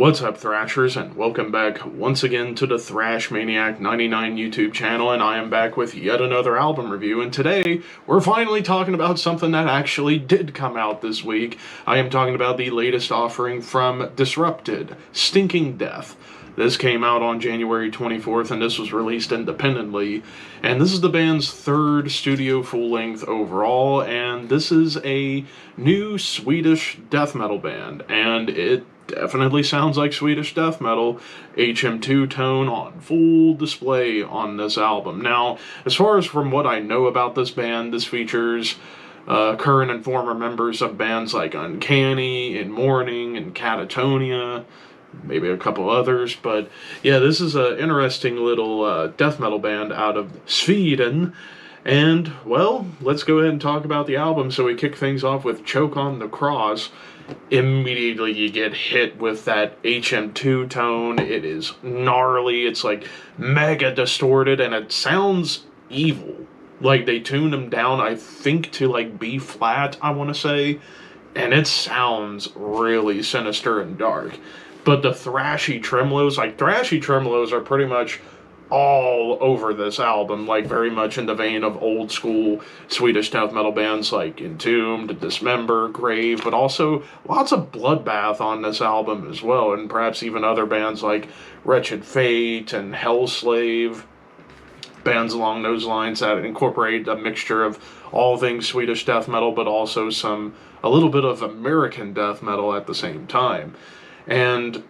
What's up, Thrashers, and welcome back once again to the Thrash Maniac 99 YouTube channel, and I am back with yet another album review, and today we're finally talking about something that actually did come out this week. I am talking about the latest offering from Disrupted, Stinking Death. This came out on January 24th, and this was released independently, and this is the band's third studio full-length overall, and this is a new Swedish death metal band, and it definitely sounds like Swedish death metal. HM2 tone on full display on this album. Now, as far as from what I know about this band, this features current and former members of bands like Uncanny, In Mourning, and Catatonia, maybe a couple others, but yeah, this is an interesting little death metal band out of Sweden. And, well, let's go ahead and talk about the album. So we kick things off with Choke on the Cross. Immediately you get hit with that HM2 tone. It is gnarly, it's like mega distorted, and it sounds evil. Like they tuned them down, I think, to like B flat, I want to say, and it sounds really sinister and dark. But the thrashy tremolos are pretty much all over this album, like very much in the vein of old school Swedish death metal bands like Entombed, Dismember, Grave, but also lots of bloodbath on this album as well, and perhaps even other bands like Wretched Fate and Hellslave, bands along those lines that incorporate a mixture of all things Swedish death metal, but also a little bit of American death metal at the same time. And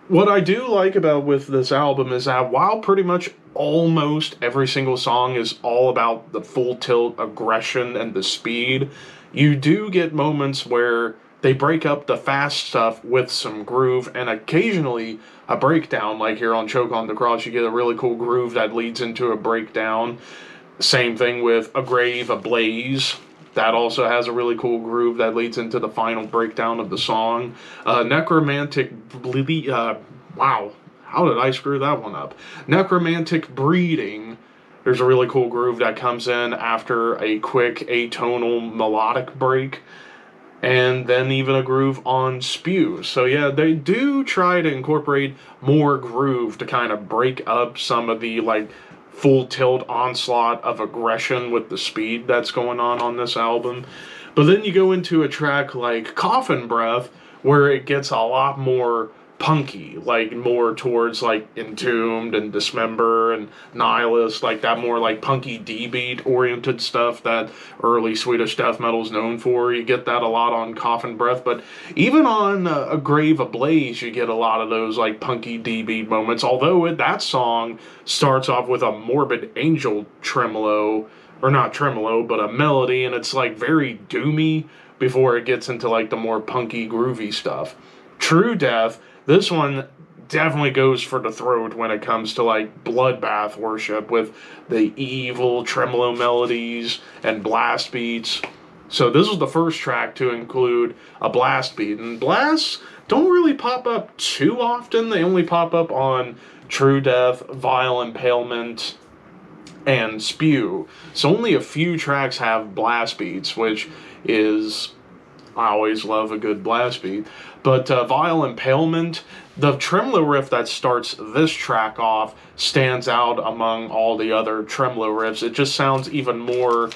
what I do like about with this album is that while pretty much almost every single song is all about the full tilt aggression and the speed, you do get moments where they break up the fast stuff with some groove and occasionally a breakdown. Like here on Choke on the Cross, you get a really cool groove that leads into a breakdown. Same thing with A Grave, Ablaze. That also has a really cool groove that leads into the final breakdown of the song. Necromantic wow, how did I screw that one up? Necromantic Breeding. There's a really cool groove that comes in after a quick atonal melodic break. And then even a groove on Spew. So yeah, they do try to incorporate more groove to kind of break up some of the like full tilt onslaught of aggression with the speed that's going on this album. But then you go into a track like Coffin Breath, where it gets a lot more punky, like more towards like Entombed and Dismember and Nihilist, like that more like punky D-beat oriented stuff that early Swedish death metal is known for. You get that a lot on Coffin Breath, but even on A Grave Ablaze, you get a lot of those like punky D-beat moments, although that song starts off with a Morbid Angel tremolo, or not tremolo, but a melody, and it's like very doomy before it gets into like the more punky, groovy stuff. True Death, this one definitely goes for the throat when it comes to like bloodbath worship with the evil tremolo melodies and blast beats. So this was the first track to include a blast beat, and blasts don't really pop up too often. They only pop up on True Death, Vile Impalement, and Spew. So only a few tracks have blast beats, which is, I always love a good blast beat. But Vile Impalement, the tremolo riff that starts this track off stands out among all the other tremolo riffs. It just sounds even more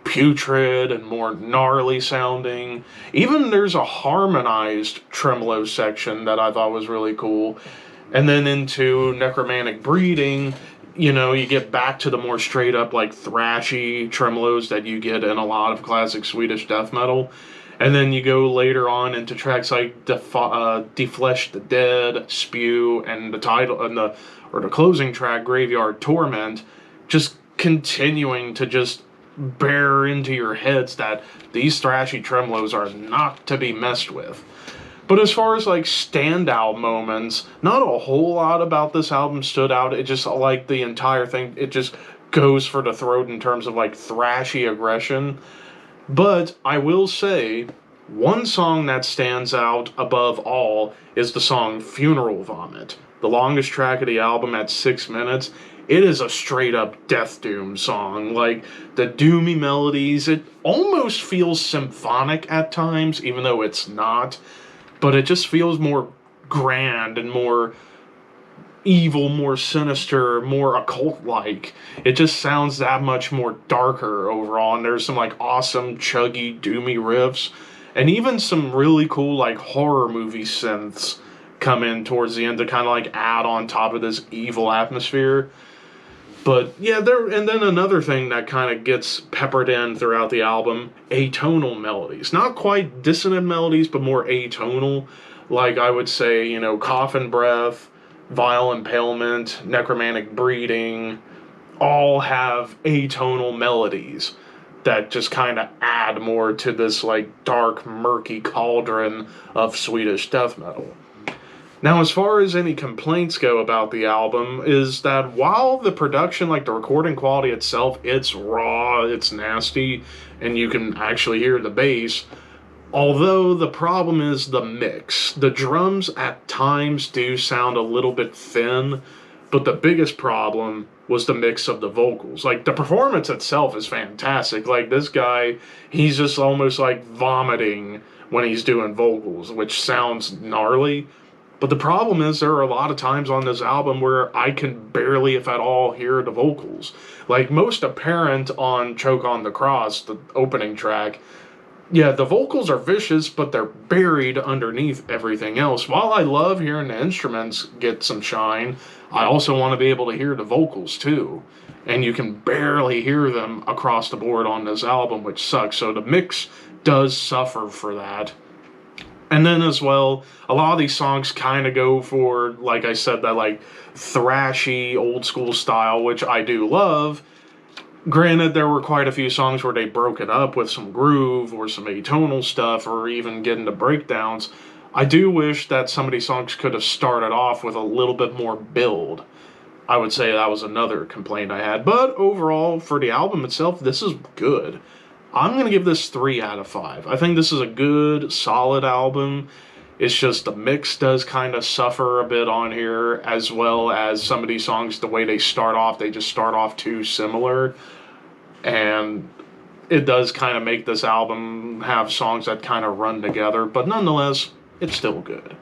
putrid and more gnarly sounding. Even there's a harmonized tremolo section that I thought was really cool. And then into Necromantic Breeding, you know, you get back to the more straight up like thrashy tremolos that you get in a lot of classic Swedish death metal. And then you go later on into tracks like Deflesh the Dead, Spew, and the title and the closing track, Graveyard Torment, just continuing to just bear into your heads that these thrashy tremolos are not to be messed with. But as far as like standout moments, not a whole lot about this album stood out. It just, like the entire thing, it just goes for the throat in terms of like thrashy aggression. But I will say, one song that stands out above all is the song Funeral Vomit. The longest track of the album at 6 minutes. It is a straight up death doom song. Like, the doomy melodies, it almost feels symphonic at times, even though it's not. But it just feels more grand and more evil, more sinister, more occult-like. It just sounds that much more darker overall, and there's some like awesome, chuggy, doomy riffs, and even some really cool like horror movie synths come in towards the end to kind of like add on top of this evil atmosphere. But yeah, and then another thing that kind of gets peppered in throughout the album, atonal melodies. Not quite dissonant melodies, but more atonal. Like I would say, you know, Coffin Breath, Vile Impalement, Necromantic Breeding, all have atonal melodies that just kind of add more to this like dark, murky cauldron of Swedish death metal. Now, as far as any complaints go about the album, is that while the production, like the recording quality itself, it's raw, it's nasty, and you can actually hear the bass, although the problem is the mix. The drums at times do sound a little bit thin, but the biggest problem was the mix of the vocals. Like, the performance itself is fantastic. Like, this guy, he's just almost like vomiting when he's doing vocals, which sounds gnarly. But the problem is there are a lot of times on this album where I can barely, if at all, hear the vocals. Like, most apparent on Choke on the Cross, the opening track, yeah, the vocals are vicious, but they're buried underneath everything else. While I love hearing the instruments get some shine, I also want to be able to hear the vocals too. And you can barely hear them across the board on this album, which sucks. So the mix does suffer for that. And then as well, a lot of these songs kind of go for, like I said, that like thrashy, old school style, which I do love. Granted, there were quite a few songs where they broke it up with some groove or some atonal stuff or even get into breakdowns. I do wish that some of these songs could have started off with a little bit more build. I would say that was another complaint I had. But overall, for the album itself, this is good. I'm going to give this 3 out of 5. I think this is a good, solid album. It's just the mix does kind of suffer a bit on here, as well as some of these songs, the way they start off, they just start off too similar. And it does kind of make this album have songs that kind of run together, but nonetheless, it's still good.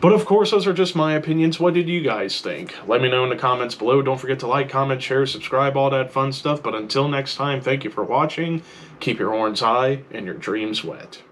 But of course, those are just my opinions. What did you guys think? Let me know in the comments below. Don't forget to like, comment, share, subscribe, all that fun stuff. But until next time, thank you for watching. Keep your horns high and your dreams wet.